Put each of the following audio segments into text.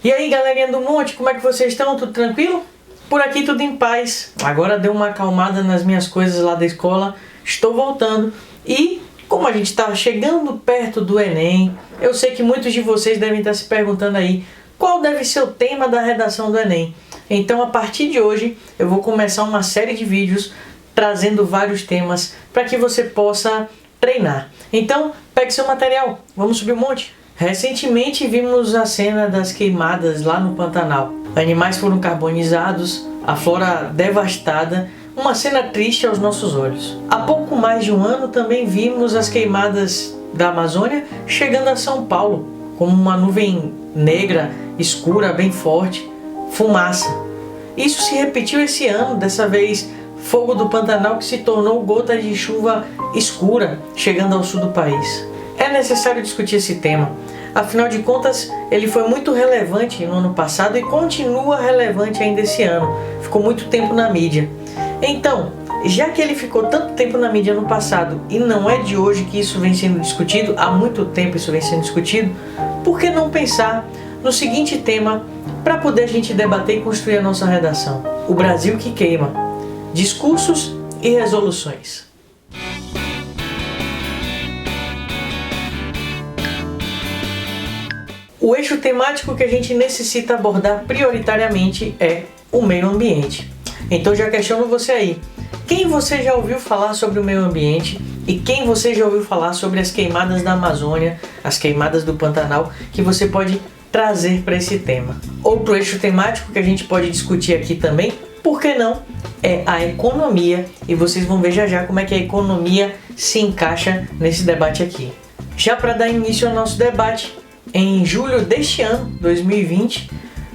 E aí, galerinha do monte, como é que vocês estão? Tudo tranquilo? Por aqui tudo em paz. Agora deu uma acalmada nas minhas coisas lá da escola, estou voltando. E como a gente está chegando perto do Enem, eu sei que muitos de vocês devem estar se perguntando aí qual deve ser o tema da redação do Enem. Então, a partir de hoje, eu vou começar uma série de vídeos trazendo vários temas para que você possa treinar. Então, pegue seu material, vamos subir o monte. Recentemente vimos a cena das queimadas lá no Pantanal. Animais foram carbonizados, a flora devastada, uma cena triste aos nossos olhos. Há pouco mais de um ano também vimos as queimadas da Amazônia chegando a São Paulo, como uma nuvem negra, escura, bem forte, fumaça. Isso se repetiu esse ano, dessa vez fogo do Pantanal que se tornou gota de chuva escura chegando ao sul do país. É necessário discutir esse tema, afinal de contas ele foi muito relevante no ano passado e continua relevante ainda esse ano, ficou muito tempo na mídia. Então, já que ele ficou tanto tempo na mídia no passado e não é de hoje que isso vem sendo discutido, há muito tempo isso vem sendo discutido, por que não pensar no seguinte tema para poder a gente debater e construir a nossa redação? O Brasil que queima, discursos e resoluções. O eixo temático que a gente necessita abordar prioritariamente é o meio ambiente. Então já questiono você aí, quem você já ouviu falar sobre o meio ambiente e quem você já ouviu falar sobre as queimadas da Amazônia, as queimadas do Pantanal, que você pode trazer para esse tema? Outro eixo temático que a gente pode discutir aqui também, por que não, é a economia, e vocês vão ver já como é que a economia se encaixa nesse debate aqui. Já para dar início ao nosso debate, em julho deste ano, 2020,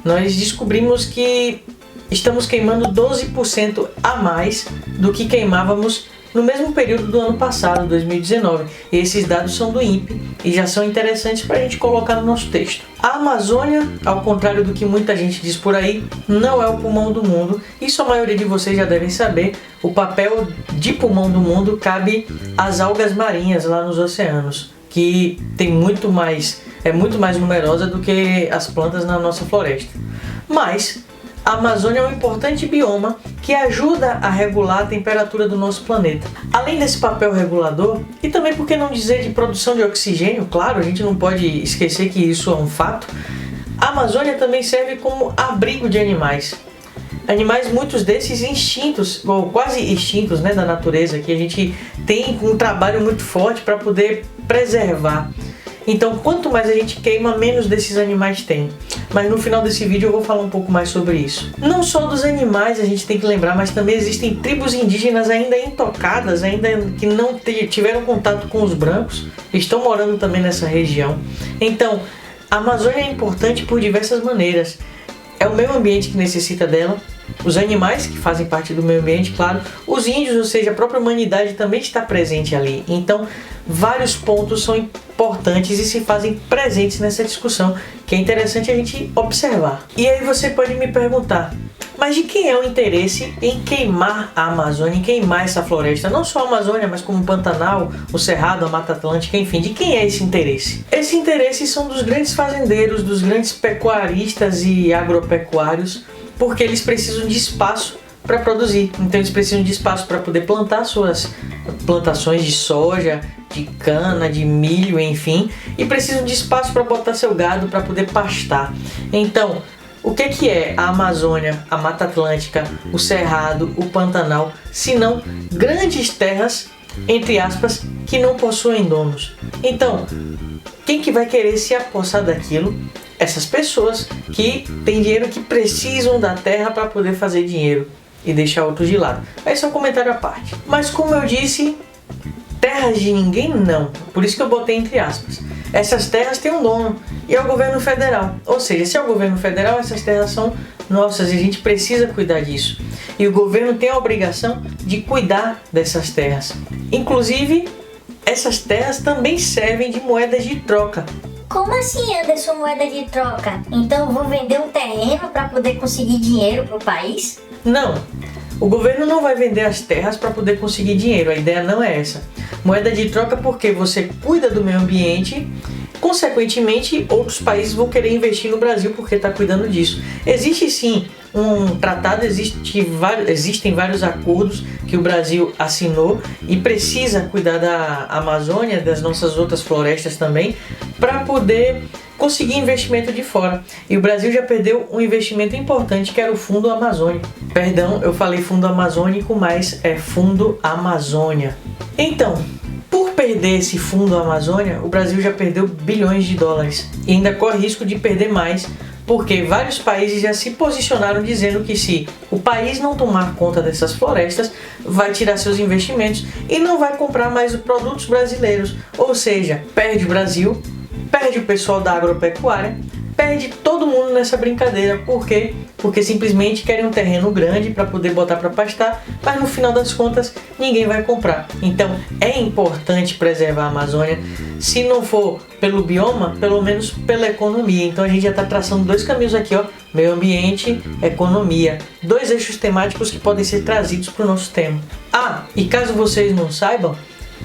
nós descobrimos que estamos queimando 12% a mais do que queimávamos no mesmo período do ano passado, 2019. E esses dados são do INPE e já são interessantes para a gente colocar no nosso texto. A Amazônia, ao contrário do que muita gente diz por aí, não é o pulmão do mundo. Isso a maioria de vocês já devem saber. O papel de pulmão do mundo cabe às algas marinhas lá nos oceanos, que tem muito mais numerosa do que as plantas na nossa floresta. Mas a Amazônia é um importante bioma que ajuda a regular a temperatura do nosso planeta. Além desse papel regulador, e também por que não dizer de produção de oxigênio, claro, a gente não pode esquecer que isso é um fato, a Amazônia também serve como abrigo de animais. Animais, muitos desses extintos, ou quase extintos, da natureza, que a gente tem um trabalho muito forte para poder preservar. Então, quanto mais a gente queima, menos desses animais tem. Mas no final desse vídeo eu vou falar um pouco mais sobre isso. Não só dos animais a gente tem que lembrar, mas também existem tribos indígenas ainda intocadas, ainda que não tiveram contato com os brancos, estão morando também nessa região. Então, a Amazônia é importante por diversas maneiras. É o meio ambiente que necessita dela, os animais que fazem parte do meio ambiente, claro, os índios, ou seja, a própria humanidade também está presente ali. Então, vários pontos são importantes e se fazem presentes nessa discussão, que é interessante a gente observar. E aí você pode me perguntar, mas de quem é o interesse em queimar a Amazônia, em queimar essa floresta? Não só a Amazônia, mas como o Pantanal, o Cerrado, a Mata Atlântica, enfim, de quem é esse interesse? Esse interesse são dos grandes fazendeiros, dos grandes pecuaristas e agropecuários, porque eles precisam de espaço para produzir. Então eles precisam de espaço para poder plantar suas plantações de soja, de cana, de milho, enfim, e precisam de espaço para botar seu gado para poder pastar. Então, o que é a Amazônia, a Mata Atlântica, o Cerrado, o Pantanal, se não grandes terras, entre aspas, que não possuem donos? Então, quem que vai querer se apossar daquilo? Essas pessoas que têm dinheiro, que precisam da terra para poder fazer dinheiro e deixar outros de lado. Esse é um comentário à parte. Mas como eu disse, terras de ninguém não. Por isso que eu botei entre aspas. Essas terras têm um dono e é o governo federal. Ou seja, se é o governo federal, essas terras são nossas e a gente precisa cuidar disso. E o governo tem a obrigação de cuidar dessas terras. Inclusive, essas terras também servem de moedas de troca. Como assim, Anderson, moeda de troca? Então eu vou vender um terreno para poder conseguir dinheiro para o país? Não, o governo não vai vender as terras para poder conseguir dinheiro, a ideia não é essa. Moeda de troca porque você cuida do meio ambiente Consequentemente, outros países vão querer investir no Brasil porque está cuidando disso. Existe sim um tratado, existem vários acordos que o Brasil assinou e precisa cuidar da Amazônia, das nossas outras florestas também, para poder conseguir investimento de fora. E o Brasil já perdeu um investimento importante, que era o Fundo Amazônico. Perdão, eu falei Fundo Amazônico, mas é Fundo Amazônia. Então, por perder esse Fundo Amazônia, o Brasil já perdeu bilhões de dólares e ainda corre risco de perder mais, porque vários países já se posicionaram dizendo que se o país não tomar conta dessas florestas, vai tirar seus investimentos e não vai comprar mais os produtos brasileiros. Ou seja, perde o Brasil, perde o pessoal da agropecuária, perde todo mundo nessa brincadeira. Por quê? Porque simplesmente querem um terreno grande para poder botar para pastar, mas no final das contas ninguém vai comprar. Então é importante preservar a Amazônia, se não for pelo bioma, pelo menos pela economia. Então a gente já está traçando dois caminhos aqui, ó: meio ambiente, economia, dois eixos temáticos que podem ser trazidos para o nosso tema. Ah, e caso vocês não saibam,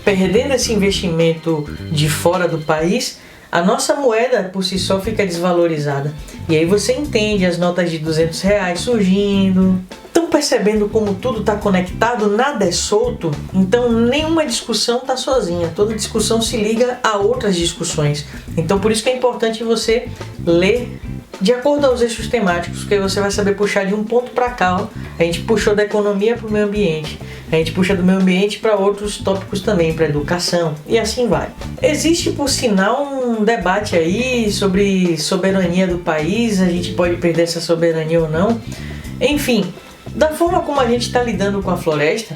perdendo esse investimento de fora do país, a nossa moeda por si só fica desvalorizada. E aí você entende as notas de R$200 surgindo. Estão percebendo como tudo está conectado, nada é solto? Então nenhuma discussão está sozinha, toda discussão se liga a outras discussões. Então por isso que é importante você ler de acordo aos eixos temáticos, porque você vai saber puxar de um ponto para cá, ó. A gente puxou da economia para o meio ambiente, a gente puxa do meio ambiente para outros tópicos também, para educação, e assim vai. Existe, por sinal, um debate aí sobre soberania do país, a gente pode perder essa soberania ou não. Enfim, da forma como a gente está lidando com a floresta,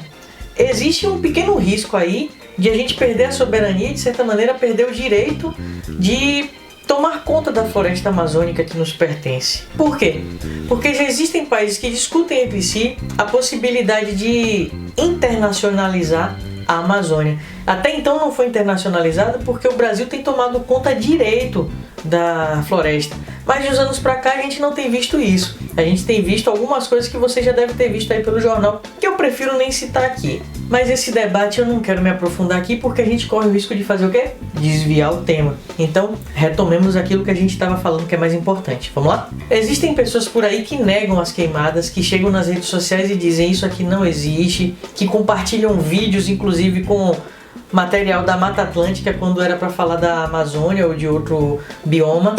existe um pequeno risco aí de a gente perder a soberania e, de certa maneira, perder o direito de tomar conta da floresta amazônica que nos pertence. Por quê? Porque já existem países que discutem entre si a possibilidade de internacionalizar a Amazônia. Até então não foi internacionalizada porque o Brasil tem tomado conta direito da floresta. Mas de uns anos pra cá a gente não tem visto isso. A gente tem visto algumas coisas que você já deve ter visto aí pelo jornal, que eu prefiro nem citar aqui. Mas esse debate eu não quero me aprofundar aqui porque a gente corre o risco de fazer o quê? Desviar o tema. Então, retomemos aquilo que a gente estava falando que é mais importante. Vamos lá? Existem pessoas por aí que negam as queimadas, que chegam nas redes sociais e dizem isso aqui não existe, que compartilham vídeos, inclusive com material da Mata Atlântica quando era para falar da Amazônia ou de outro bioma.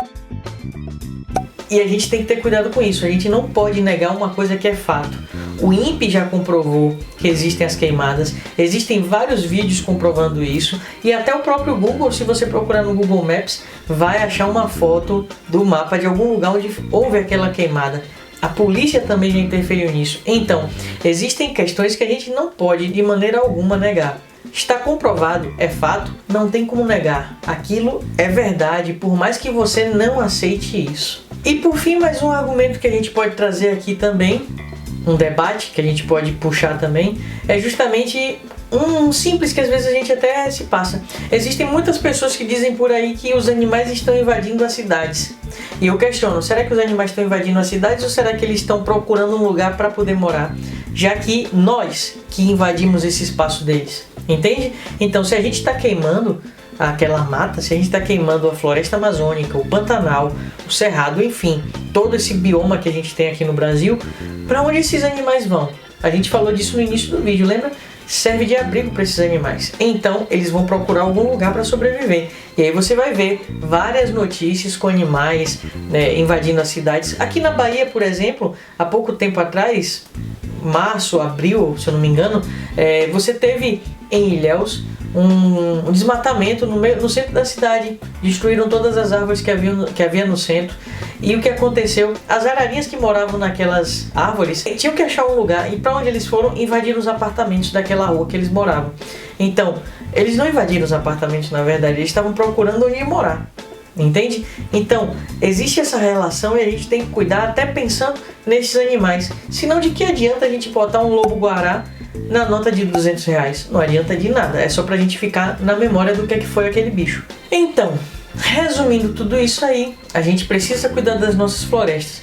E a gente tem que ter cuidado com isso, a gente não pode negar uma coisa que é fato. O INPE já comprovou que existem as queimadas, existem vários vídeos comprovando isso, e até o próprio Google, se você procurar no Google Maps, vai achar uma foto do mapa de algum lugar onde houve aquela queimada. A polícia também já interferiu nisso. Então, existem questões que a gente não pode de maneira alguma negar. Está comprovado, é fato, não tem como negar. Aquilo é verdade, por mais que você não aceite isso. E por fim, mais um argumento que a gente pode trazer aqui também, um debate que a gente pode puxar também, é justamente um simples que às vezes a gente até se passa. Existem muitas pessoas que dizem por aí que os animais estão invadindo as cidades. E eu questiono, será que os animais estão invadindo as cidades ou será que eles estão procurando um lugar para poder morar? Já que nós que invadimos esse espaço deles. Entende? Então, se a gente está queimando aquela mata, se a gente está queimando a floresta amazônica, o Pantanal, o Cerrado, enfim, todo esse bioma que a gente tem aqui no Brasil, para onde esses animais vão? A gente falou disso no início do vídeo, lembra? Serve de abrigo para esses animais. Então, eles vão procurar algum lugar para sobreviver. E aí você vai ver várias notícias com animais, né, invadindo as cidades. Aqui na Bahia, por exemplo, há pouco tempo atrás, março, abril, se eu não me engano, você teve em Ilhéus um desmatamento no centro da cidade. Destruíram todas as árvores que havia no centro. E o que aconteceu? As ararinhas que moravam naquelas árvores tinham que achar um lugar. E para onde eles foram? Invadiram os apartamentos daquela rua que eles moravam. Então, eles não invadiram os apartamentos, na verdade. Eles estavam procurando onde ir morar. Entende? Então, existe essa relação e a gente tem que cuidar até pensando nesses animais. Senão, de que adianta a gente botar um lobo-guará na nota de R$200? Não adianta de nada. É só pra gente ficar na memória do que foi aquele bicho. Então, resumindo tudo isso aí, a gente precisa cuidar das nossas florestas.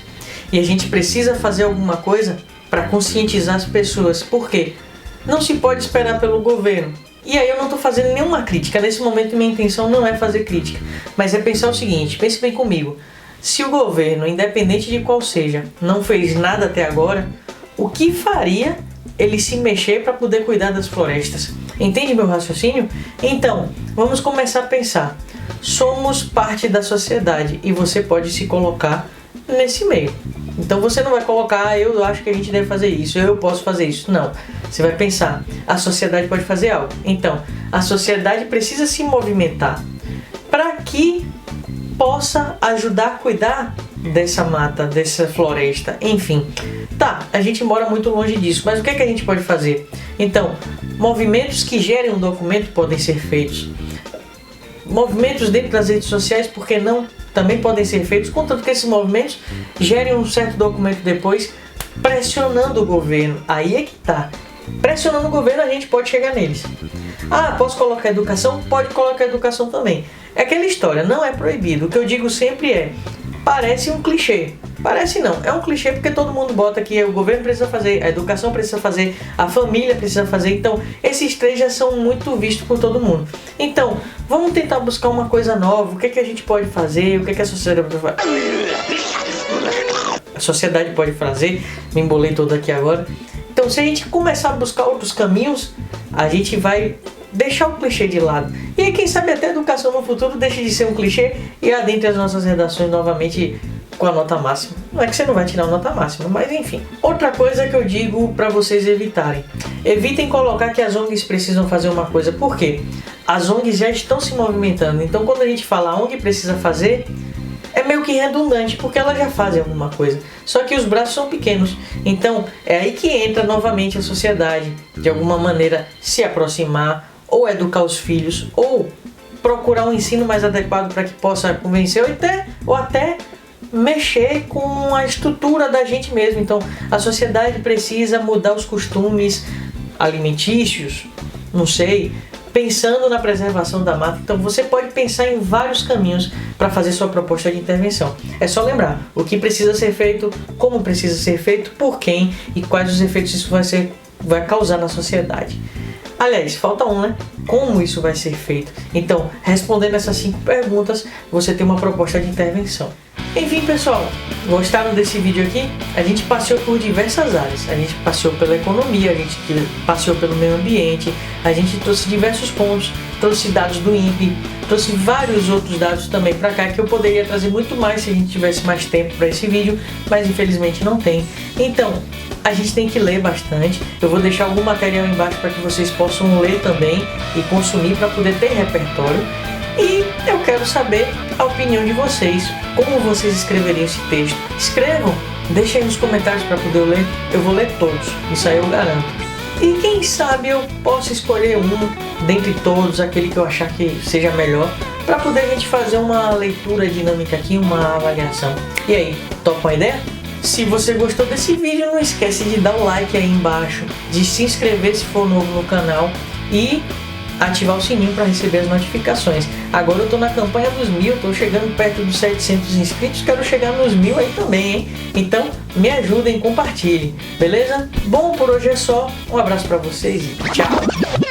E a gente precisa fazer alguma coisa para conscientizar as pessoas. Por quê? Não se pode esperar pelo governo. E aí eu não estou fazendo nenhuma crítica. Nesse momento minha intenção não é fazer crítica, mas é pensar o seguinte, pense bem comigo. Se o governo, independente de qual seja, não fez nada até agora, o que faria ele se mexer para poder cuidar das florestas? Entende meu raciocínio? Então, vamos começar a pensar. Somos parte da sociedade e você pode se colocar nesse meio. Então você não vai colocar, eu acho que a gente deve fazer isso, eu posso fazer isso. Não. Você vai pensar, a sociedade pode fazer algo. Então, a sociedade precisa se movimentar para que possa ajudar a cuidar dessa mata, dessa floresta, enfim. Tá, a gente mora muito longe disso, mas o que é que a gente pode fazer? Então, movimentos que gerem um documento podem ser feitos. Movimentos dentro das redes sociais, por que não? Também podem ser feitos, contanto que esses movimentos gerem um certo documento depois, pressionando o governo. Aí é que tá. Pressionando o governo, a gente pode chegar neles. Ah, posso colocar educação? Pode colocar educação também. É aquela história, não é proibido. O que eu digo sempre é, parece um clichê. Parece não, é um clichê porque todo mundo bota que o governo precisa fazer, a educação precisa fazer, a família precisa fazer. Então, esses três já são muito vistos por todo mundo. Então, vamos tentar buscar uma coisa nova. O que é que a gente pode fazer? O que é que a sociedade pode fazer? A sociedade pode fazer, me embolei todo aqui agora. Então, se a gente começar a buscar outros caminhos, a gente vai deixar o clichê de lado. E aí, quem sabe até a educação no futuro deixe de ser um clichê e adentre as nossas redações novamente com a nota máxima. Não é que você não vai tirar a nota máxima, mas enfim. Outra coisa que eu digo para vocês evitarem. Evitem colocar que as ONGs precisam fazer uma coisa. Por quê? As ONGs já estão se movimentando. Então, quando a gente fala a ONG precisa fazer, é meio que redundante, porque elas já fazem alguma coisa. Só que os braços são pequenos. Então, é aí que entra novamente a sociedade. De alguma maneira, se aproximar, ou educar os filhos, ou procurar um ensino mais adequado para que possa convencer, ou até mexer com a estrutura da gente mesmo. Então, a sociedade precisa mudar os costumes alimentícios, não sei, pensando na preservação da mata. Então, você pode pensar em vários caminhos para fazer sua proposta de intervenção. É só lembrar o que precisa ser feito, como precisa ser feito, por quem e quais os efeitos isso vai causar na sociedade. Aliás, falta um, né? Como isso vai ser feito? Então, respondendo essas 5 perguntas, você tem uma proposta de intervenção. Enfim, pessoal, gostaram desse vídeo aqui? A gente passeou por diversas áreas. A gente passeou pela economia, a gente passeou pelo meio ambiente, a gente trouxe diversos pontos, trouxe dados do INPE, trouxe vários outros dados também para cá, que eu poderia trazer muito mais se a gente tivesse mais tempo para esse vídeo, mas infelizmente não tem. Então, a gente tem que ler bastante. Eu vou deixar algum material embaixo para que vocês possam ler também e consumir para poder ter repertório. E eu quero saber a opinião de vocês. Como vocês escreveriam esse texto? Escrevam, deixem aí nos comentários para poder ler. Eu vou ler todos, isso aí eu garanto. E quem sabe eu posso escolher um dentre todos, aquele que eu achar que seja melhor, para poder a gente fazer uma leitura dinâmica aqui, uma avaliação. E aí, topa uma ideia? Se você gostou desse vídeo, não esquece de dar o like aí embaixo, de se inscrever se for novo no canal e ativar o sininho para receber as notificações. Agora eu tô na campanha dos 1000, tô chegando perto dos 700 inscritos, quero chegar nos 1000 aí também, hein? Então me ajudem, compartilhem, beleza? Bom, por hoje é só, um abraço para vocês e tchau!